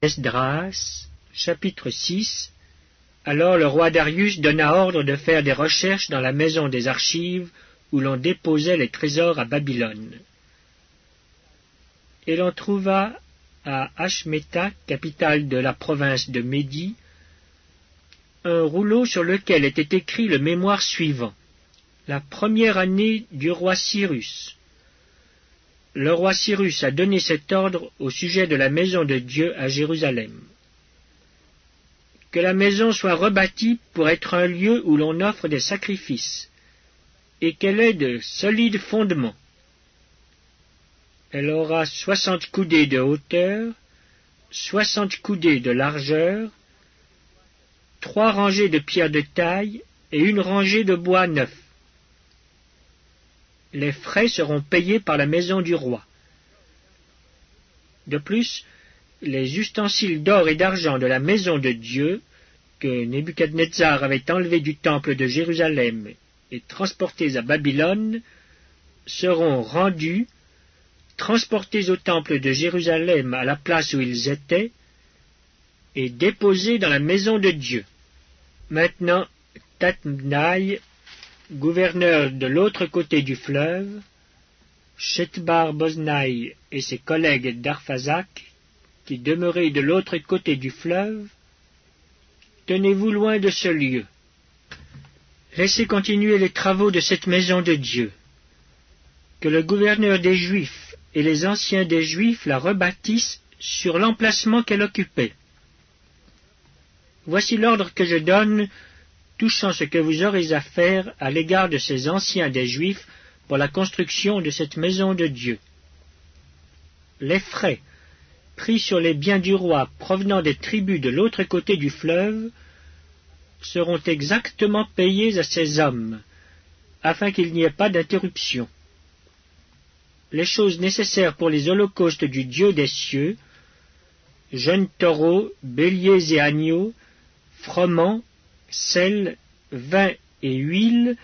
Esdras, chapitre 6. Alors le roi Darius donna ordre de faire des recherches dans la maison des archives où l'on déposait les trésors à Babylone. Et l'on trouva à Ashméta, capitale de la province de Médie, un rouleau sur lequel était écrit le mémoire suivant. La première année du roi Cyrus. Le roi Cyrus a donné cet ordre au sujet de la maison de Dieu à Jérusalem. Que la maison soit rebâtie pour être un lieu où l'on offre des sacrifices, et qu'elle ait de solides fondements. Elle aura 60 coudées de hauteur, 60 coudées de largeur, 3 rangées de pierres de taille et 1 rangée de bois neuf. Les frais seront payés par la maison du roi. De plus, les ustensiles d'or et d'argent de la maison de Dieu, que Nebuchadnezzar avait enlevés du temple de Jérusalem et transportés à Babylone, seront rendus, transportés au temple de Jérusalem à la place où ils étaient, et déposés dans la maison de Dieu. Maintenant, Tatnaï, gouverneur de l'autre côté du fleuve, Shethbar-Boznaï et ses collègues d'Arphazak, qui demeuraient de l'autre côté du fleuve, tenez-vous loin de ce lieu. Laissez continuer les travaux de cette maison de Dieu. Que le gouverneur des Juifs et les anciens des Juifs la rebâtissent sur l'emplacement qu'elle occupait. Voici l'ordre que je donne touchant ce que vous aurez à faire à l'égard de ces anciens des Juifs pour la construction de cette maison de Dieu. Les frais pris sur les biens du roi provenant des tribus de l'autre côté du fleuve seront exactement payés à ces hommes, afin qu'il n'y ait pas d'interruption. Les choses nécessaires pour les holocaustes du Dieu des cieux, jeunes taureaux, béliers et agneaux, froment, sel, vin et huile,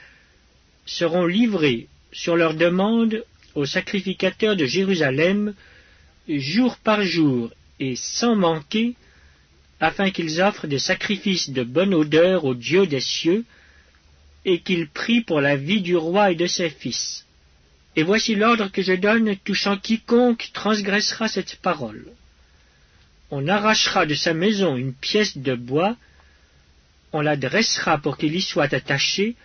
seront livrés sur leur demande aux sacrificateurs de Jérusalem, jour par jour et sans manquer, afin qu'ils offrent des sacrifices de bonne odeur au Dieu des cieux, et qu'ils prient pour la vie du roi et de ses fils. Et voici l'ordre que je donne touchant quiconque transgressera cette parole. On arrachera de sa maison une pièce de bois, on la dressera pour qu'il y soit attaché,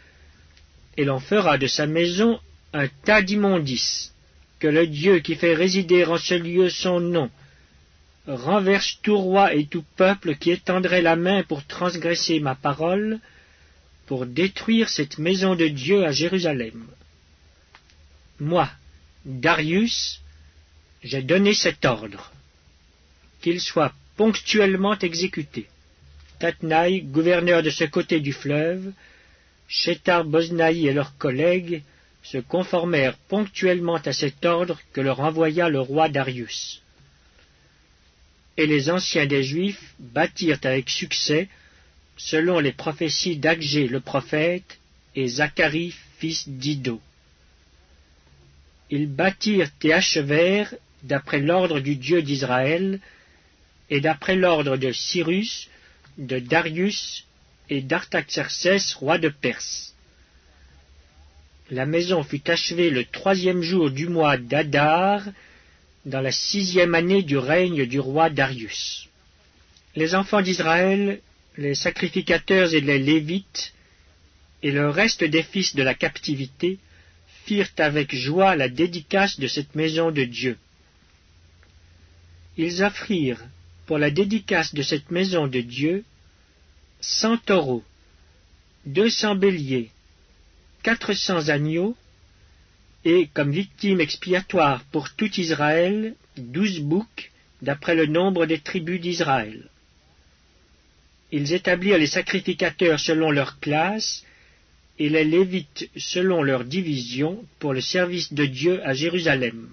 et l'on fera de sa maison un tas d'immondices. Que le Dieu qui fait résider en ce lieu son nom renverse tout roi et tout peuple qui étendrait la main pour transgresser ma parole, pour détruire cette maison de Dieu à Jérusalem. Moi, Darius, j'ai donné cet ordre, qu'il soit ponctuellement exécuté. Tatnaï, gouverneur de ce côté du fleuve, Shethar-Boznaï et leurs collègues se conformèrent ponctuellement à cet ordre que leur envoya le roi Darius. Et les anciens des Juifs bâtirent avec succès, selon les prophéties d'Agé le prophète et Zacharie fils d'Iddo. Ils bâtirent et achevèrent d'après l'ordre du Dieu d'Israël et d'après l'ordre de Cyrus, de Darius et d'Artaxerxès, roi de Perse. La maison fut achevée le 3e jour du mois d'Adar, dans la 6e année du règne du roi Darius. Les enfants d'Israël, les sacrificateurs et les Lévites, et le reste des fils de la captivité, firent avec joie la dédicace de cette maison de Dieu. Ils offrirent, pour la dédicace de cette maison de Dieu, 100 taureaux, 200 béliers, 400 agneaux, et comme victime expiatoire pour tout Israël, 12 boucs, d'après le nombre des tribus d'Israël. Ils établirent les sacrificateurs selon leur classe, et les Lévites selon leur division, pour le service de Dieu à Jérusalem,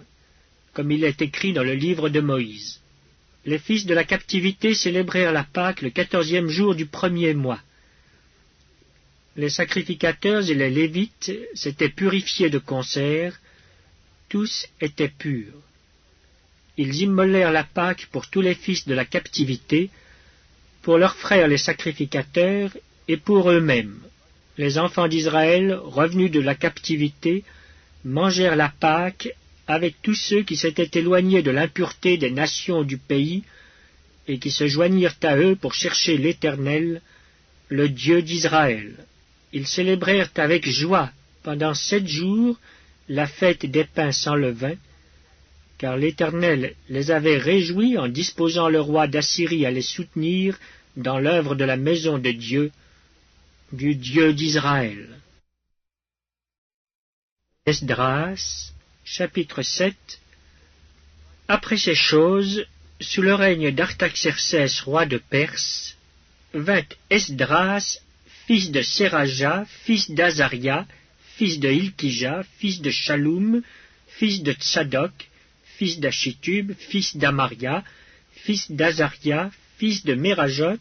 comme il est écrit dans le livre de Moïse. Les fils de la captivité célébrèrent la Pâque le 14e jour du 1er mois. Les sacrificateurs et les Lévites s'étaient purifiés de concert, tous étaient purs. ils immolèrent la Pâque pour tous les fils de la captivité, pour leurs frères les sacrificateurs, et pour eux-mêmes. Les enfants d'Israël, revenus de la captivité, mangèrent la Pâque avec tous ceux qui s'étaient éloignés de l'impureté des nations du pays, et qui se joignirent à eux pour chercher l'Éternel, le Dieu d'Israël. Ils célébrèrent avec joie pendant 7 jours la fête des pains sans levain, car l'Éternel les avait réjouis en disposant le roi d'Assyrie à les soutenir dans l'œuvre de la maison de Dieu, du Dieu d'Israël. Esdras, chapitre 7. Après ces choses, sous le règne d'Artaxercès, roi de Perse, vint Esdras, fils de Séraja, fils d'Azaria, fils de Hilkija, fils de Shaloum, fils de Tsadok, fils d'Achitub, fils d'Amaria, fils d'Azaria, fils de Mérajot,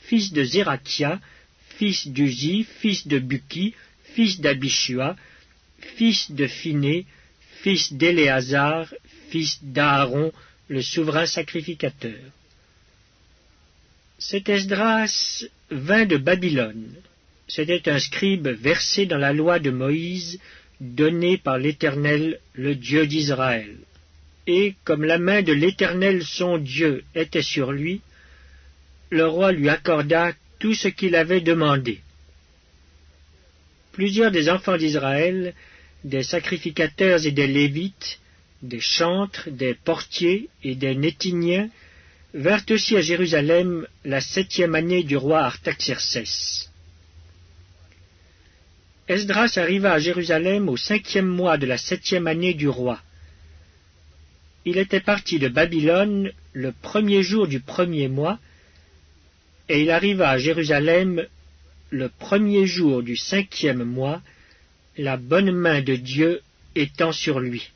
fils de Zérakia, fils d'Uzi, fils de Buki, fils d'Abishua, fils de Phiné, fils d'Éléazar, fils d'Aaron, le souverain sacrificateur. Cet Esdras vint de Babylone. C'était un scribe versé dans la loi de Moïse, donnée par l'Éternel, le Dieu d'Israël. Et, comme la main de l'Éternel son Dieu était sur lui, le roi lui accorda tout ce qu'il avait demandé. Plusieurs des enfants d'Israël, des sacrificateurs et des Lévites, des chantres, des portiers et des Nétiniens, vinrent aussi à Jérusalem la 7e année du roi Artaxercès. Esdras arriva à Jérusalem au 5e mois de la 7e année du roi. Il était parti de Babylone le 1er jour du 1er mois, et il arriva à Jérusalem le 1er jour du 5e mois, la bonne main de Dieu étant sur lui.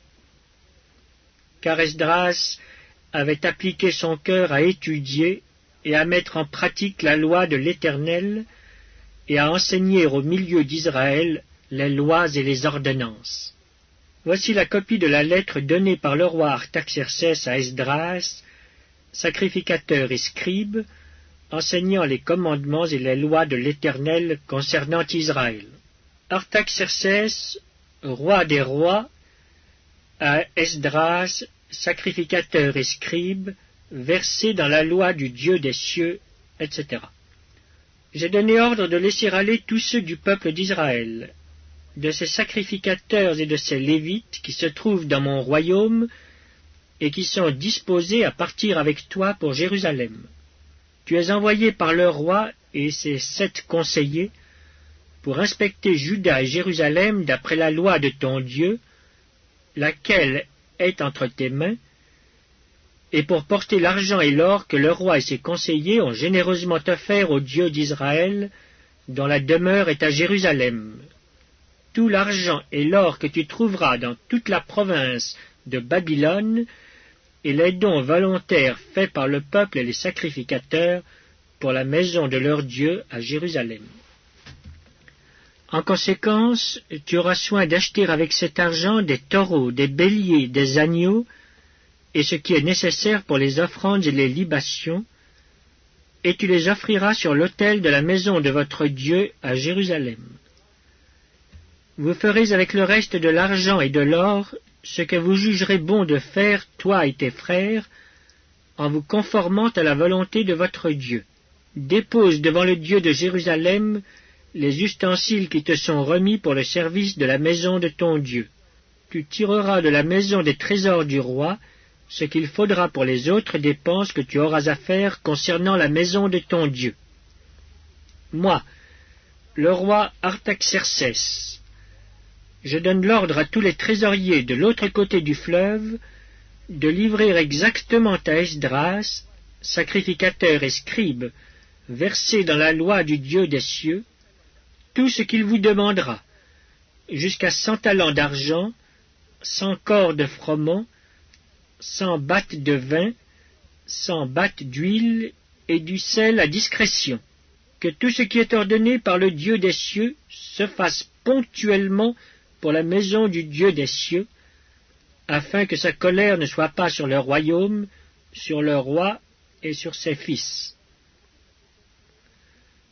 Car Esdras avait appliqué son cœur à étudier et à mettre en pratique la loi de l'Éternel, et à enseigner au milieu d'Israël les lois et les ordonnances. Voici la copie de la lettre donnée par le roi Artaxercès à Esdras, sacrificateur et scribe, enseignant les commandements et les lois de l'Éternel concernant Israël. Artaxercès, roi des rois, à Esdras, sacrificateur et scribe, versé dans la loi du Dieu des cieux, etc. J'ai donné ordre de laisser aller tous ceux du peuple d'Israël, de ces sacrificateurs et de ces Lévites qui se trouvent dans mon royaume et qui sont disposés à partir avec toi pour Jérusalem. Tu es envoyé par le roi et ses 7 conseillers pour inspecter Juda et Jérusalem d'après la loi de ton Dieu, laquelle est entre tes mains, et pour porter l'argent et l'or que le roi et ses conseillers ont généreusement offert au Dieu d'Israël, dont la demeure est à Jérusalem. Tout l'argent et l'or que tu trouveras dans toute la province de Babylone, et les dons volontaires faits par le peuple et les sacrificateurs pour la maison de leur Dieu à Jérusalem. En conséquence, tu auras soin d'acheter avec cet argent des taureaux, des béliers, des agneaux, et ce qui est nécessaire pour les offrandes et les libations, et tu les offriras sur l'autel de la maison de votre Dieu à Jérusalem. Vous ferez avec le reste de l'argent et de l'or ce que vous jugerez bon de faire, toi et tes frères, en vous conformant à la volonté de votre Dieu. Dépose devant le Dieu de Jérusalem les ustensiles qui te sont remis pour le service de la maison de ton Dieu. Tu tireras de la maison des trésors du roi ce qu'il faudra pour les autres dépenses que tu auras à faire concernant la maison de ton Dieu. Moi, le roi Artaxercès, je donne l'ordre à tous les trésoriers de l'autre côté du fleuve de livrer exactement à Esdras, sacrificateur et scribe, versé dans la loi du Dieu des cieux, tout ce qu'il vous demandera, jusqu'à 100 talents d'argent, 100 corps de froment, 100 battes de vin, 100 battes d'huile et du sel à discrétion. Que tout ce qui est ordonné par le Dieu des cieux se fasse ponctuellement pour la maison du Dieu des cieux, afin que sa colère ne soit pas sur le royaume, sur le roi et sur ses fils.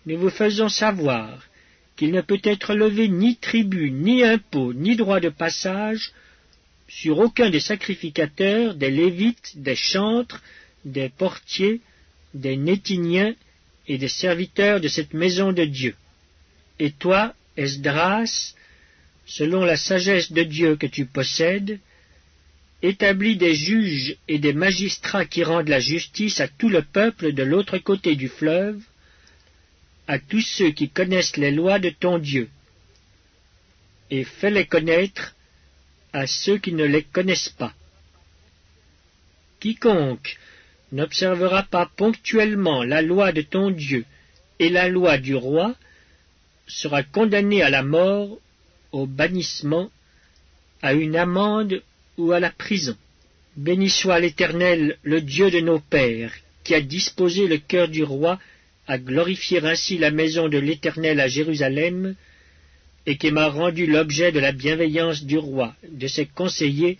Nous vous faisons savoir qu'il ne peut être levé ni tribut, ni impôt, ni droit de passage sur aucun des sacrificateurs, des Lévites, des chantres, des portiers, des Nétiniens et des serviteurs de cette maison de Dieu. Et toi, Esdras, selon la sagesse de Dieu que tu possèdes, établis des juges et des magistrats qui rendent la justice à tout le peuple de l'autre côté du fleuve, à tous ceux qui connaissent les lois de ton Dieu, et fais-les connaître à ceux qui ne les connaissent pas. Quiconque n'observera pas ponctuellement la loi de ton Dieu et la loi du roi sera condamné à la mort, au bannissement, à une amende ou à la prison. Béni soit l'Éternel, le Dieu de nos pères, qui a disposé le cœur du roi à glorifier ainsi la maison de l'Éternel à Jérusalem, et qui m'a rendu l'objet de la bienveillance du roi, de ses conseillers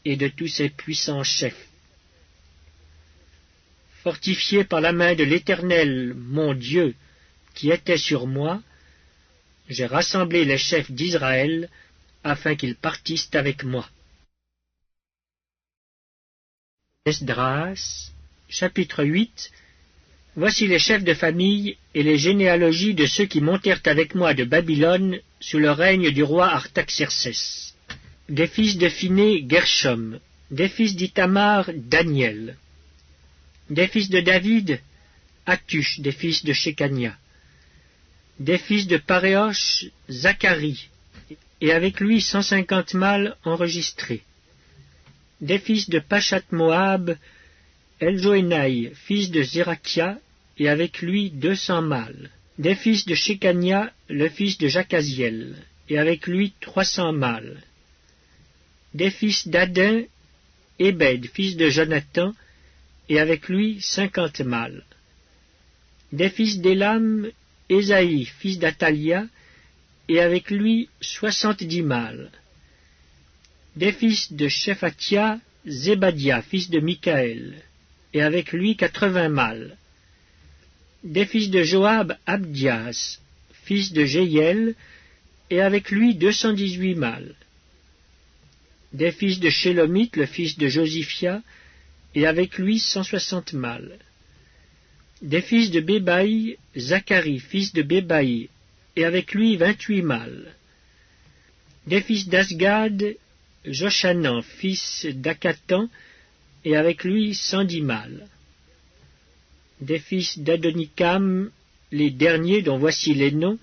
et de tous ses puissants chefs. Fortifié par la main de l'Éternel, mon Dieu, qui était sur moi, j'ai rassemblé les chefs d'Israël, afin qu'ils partissent avec moi. Esdras, chapitre 8. Voici les chefs de famille et les généalogies de ceux qui montèrent avec moi de Babylone sous le règne du roi Artaxercès. Des fils de Phiné, Gershom. Des fils d'Ithamar, Daniel. Des fils de David, Hattush, des fils de Shekania. Des fils de Paréosh, Zacharie, et avec lui 150 mâles enregistrés. Des fils de Pachat-Moab, Eljoénaï, fils de Zérakia, et avec lui 200 mâles. Des fils de Shekania, le fils de Jacaziel, et avec lui 300 mâles. Des fils d'Adin, Ébed, fils de Jonathan, et avec lui 50 mâles. Des fils d'Élam, Ésaïe, fils d'Atalia, et avec lui 70 mâles. Des fils de Shephatia, Zébadia, fils de Michaël, et avec lui 80 mâles. Des fils de Joab, Abdias, fils de Jéiel, et avec lui 218 mâles. Des fils de Shélomith, le fils de Josiphia, et avec lui 160 mâles. Des fils de Bébaï, Zacharie, fils de Bébaï, et avec lui 28 mâles. Des fils d'Asgad, Joshanan, fils d'Akatan, et avec lui 110 mâles. Des fils d'Adonikam, les derniers dont voici les noms,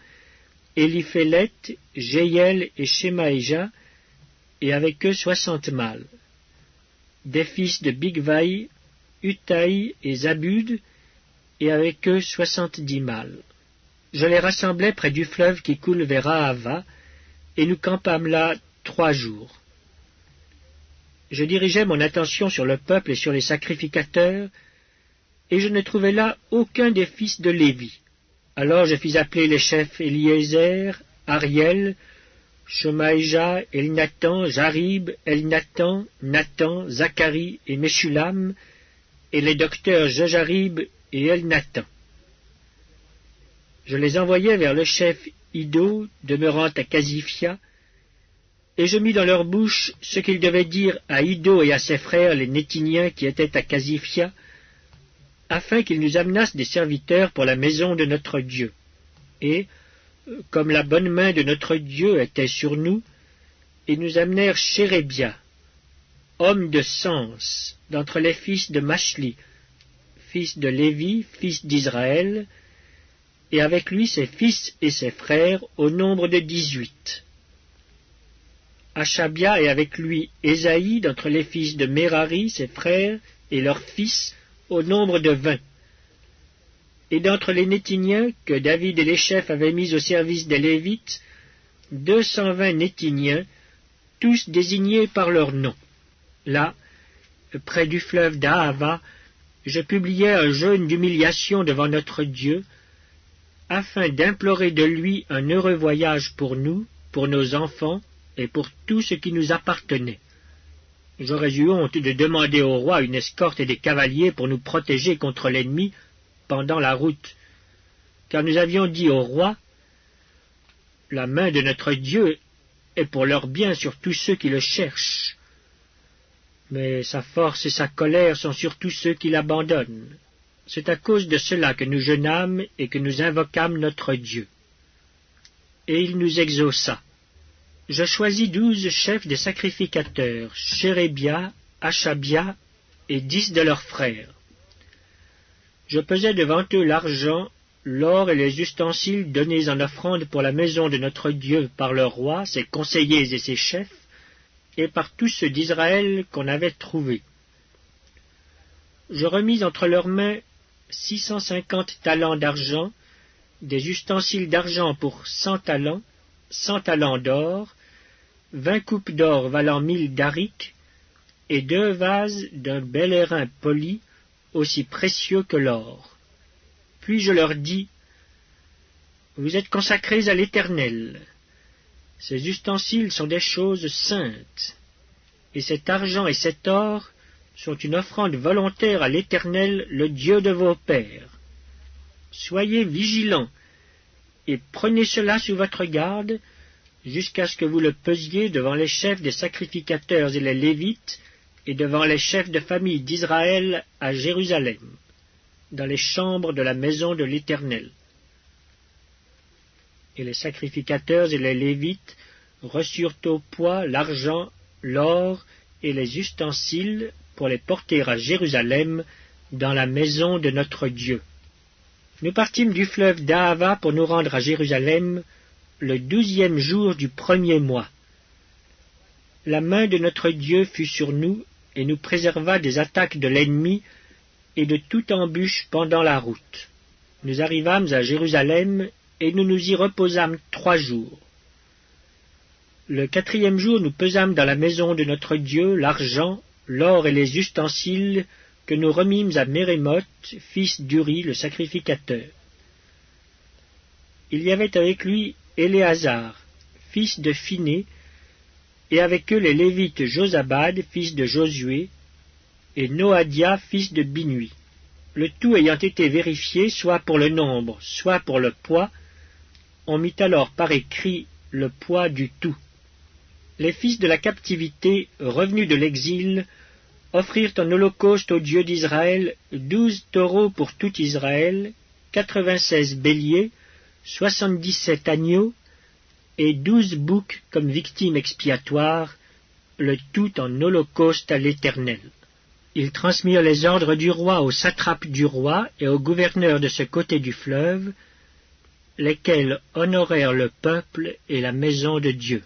Éliphélet, Jéiel et Shemaïja, et avec eux 60 mâles. Des fils de Bigvaï, Utaï et Zabud, et avec eux 70 mâles. Je les rassemblai près du fleuve qui coule vers Ahava, et nous campâmes là 3 jours. Je dirigeai mon attention sur le peuple et sur les sacrificateurs, et je ne trouvai là aucun des fils de Lévi. Alors je fis appeler les chefs Eliezer, Ariel, Shemaïja, Elnathan, Jarib, Elnathan, Nathan, Zacharie et Meshulam, et les docteurs Jojarib et Elnathan. Je les envoyai vers le chef Iddo, demeurant à Casifia, et je mis dans leur bouche ce qu'ils devaient dire à Iddo et à ses frères les Nétiniens qui étaient à Casifia, afin qu'ils nous amenassent des serviteurs pour la maison de notre Dieu. Et, comme la bonne main de notre Dieu était sur nous, ils nous amenèrent Chérébia, homme de sens, d'entre les fils de Machli, fils de Lévi, fils d'Israël, et avec lui ses fils et ses frères, au nombre de 18. Achabia et avec lui Ésaïe, d'entre les fils de Mérari, ses frères, et leurs fils, au nombre de 20. Et d'entre les Nétiniens, que David et les chefs avaient mis au service des Lévites, 220 Nétiniens, tous désignés par leur nom. Là, près du fleuve d'Ahava, je publiai un jeûne d'humiliation devant notre Dieu, afin d'implorer de lui un heureux voyage pour nous, pour nos enfants, et pour tout ce qui nous appartenait. J'aurais eu honte de demander au roi une escorte et des cavaliers pour nous protéger contre l'ennemi pendant la route, car nous avions dit au roi, « La main de notre Dieu est pour leur bien sur tous ceux qui le cherchent. » Mais sa force et sa colère sont sur tous ceux qui l'abandonnent. C'est à cause de cela que nous jeûnâmes et que nous invoquâmes notre Dieu. Et il nous exauça. Je choisis 12 chefs des sacrificateurs, Chérébia, Achabia et 10 de leurs frères. Je pesai devant eux l'argent, l'or et les ustensiles donnés en offrande pour la maison de notre Dieu par le roi, ses conseillers et ses chefs, et par tous ceux d'Israël qu'on avait trouvés. Je remis entre leurs mains 650 talents d'argent, des ustensiles d'argent pour 100 talents d'or, 20 coupes d'or valant 1000 darics, et 2 vases d'un bel airain poli, aussi précieux que l'or. Puis je leur dis, « Vous êtes consacrés à l'Éternel. Ces ustensiles sont des choses saintes, et cet argent et cet or sont une offrande volontaire à l'Éternel, le Dieu de vos pères. Soyez vigilants, et prenez cela sous votre garde, jusqu'à ce que vous le pesiez devant les chefs des sacrificateurs et les Lévites, et devant les chefs de famille d'Israël à Jérusalem, dans les chambres de la maison de l'Éternel. » Et les sacrificateurs et les Lévites reçurent au poids l'argent, l'or et les ustensiles pour les porter à Jérusalem, dans la maison de notre Dieu. Nous partîmes du fleuve d'Ahava pour nous rendre à Jérusalem le 12e jour du 1er mois. La main de notre Dieu fut sur nous et nous préserva des attaques de l'ennemi et de toute embûche pendant la route. Nous arrivâmes à Jérusalem et nous nous y reposâmes 3 jours. Le 4e jour, nous pesâmes dans la maison de notre Dieu l'argent, l'or et les ustensiles que nous remîmes à Mérémoth, fils d'Uri, le sacrificateur. Il y avait avec lui Éléazar, fils de Phiné, et avec eux les Lévites Josabad, fils de Josué, et Noadia, fils de Binui. Le tout ayant été vérifié, soit pour le nombre, soit pour le poids, on mit alors par écrit le poids du tout. Les fils de la captivité, revenus de l'exil, offrirent en holocauste au Dieu d'Israël 12 taureaux pour tout Israël, 96 béliers, 77 agneaux et 12 boucs comme victime expiatoire, le tout en holocauste à l'Éternel. Ils transmirent les ordres du roi aux satrapes du roi et aux gouverneurs de ce côté du fleuve, lesquels honorèrent le peuple et la maison de Dieu.